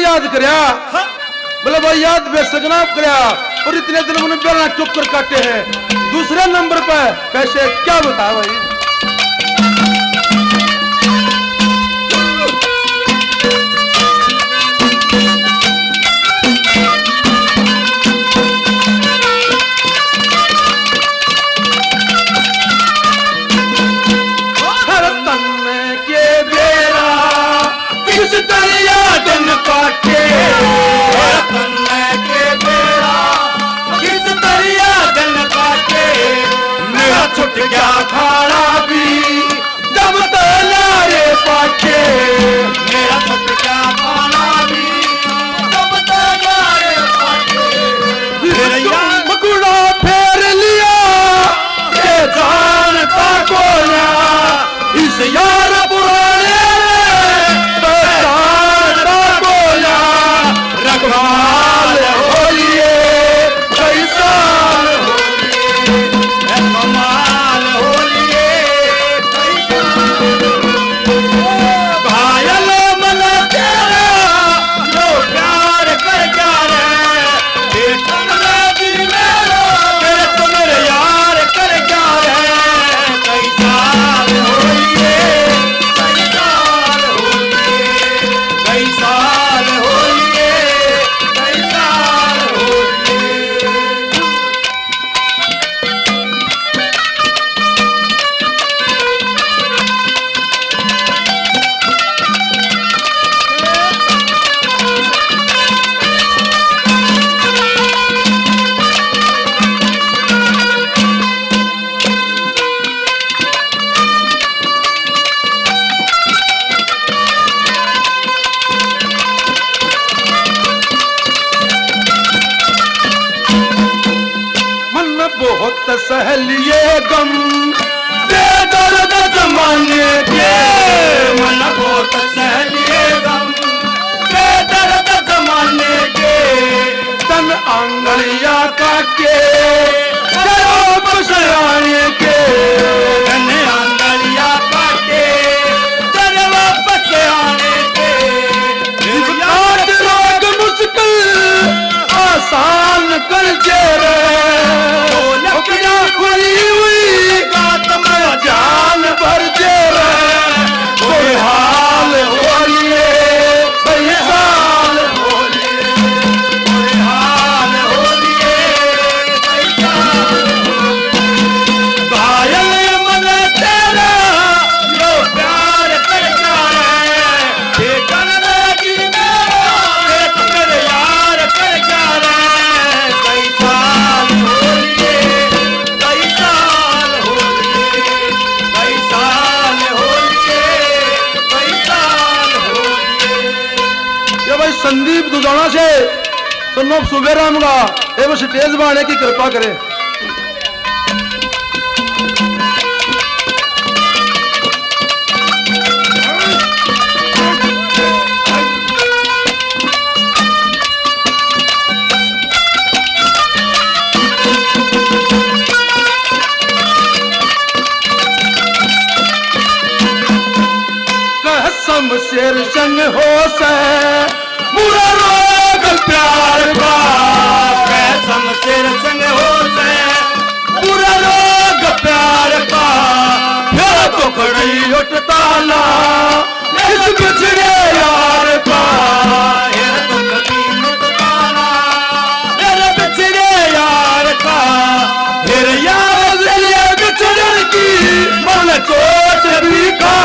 याद करया बोले भाई याद बेसगना करया और इतने दिन मैंने बेलना चुप कर काटे हैं। दूसरे नंबर पे कैसे क्या बता भाई छुट गया खाना भी जब तलारे पाके मेरा छुट गया खाना भी जब तलारे पाके मकुड़ा फेर लिया ये जानता कोया इस यार पुराने जानता कोया रखवाल होलिए कैसा बहुत सहलिए गम बेदर्द जमाने के मन बहुत सहलिए गम संदीप दुजाना से सुनो सुबह रामगा एवं स्टेज बनाने की कृपा करे। शेर संग हो से बुरा रोग प्यार का, कसम शेर संग हो से बुरा रोग प्यार का, फिर तो खड़ी उठता ना इस बिछड़े यार का, फिर तो कभी उठता ना मेरे बिछड़े यार का, फिर यार बिछड़न की मन चोट भी खा